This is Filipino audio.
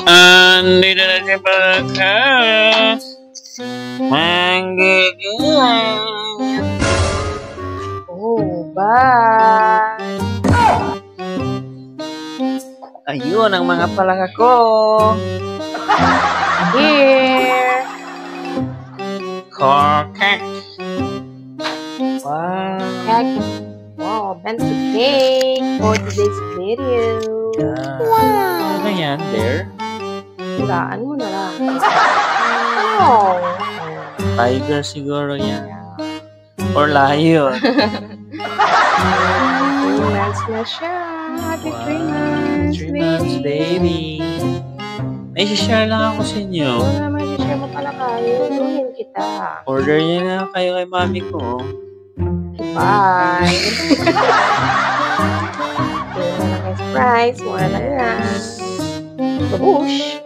Andito na si Bakas. Manggiging. Oh, bye! Ayun ang mga palaka ko. Here! Kokek. Wow! Wow, bento cake for today's video. Wow! Ano yan, there? Higaan mo na lang. Oh! Tiger siguro yan. Or lion. 3 months na siya. Happy 3 months, 3 months, baby. May share lang ako sa inyo. Oo naman, share mo pala kayo. Luhin kita. Order niya na kayo kay mami ko. Bye! Mura lang yung price. Mura lang yan. Babush!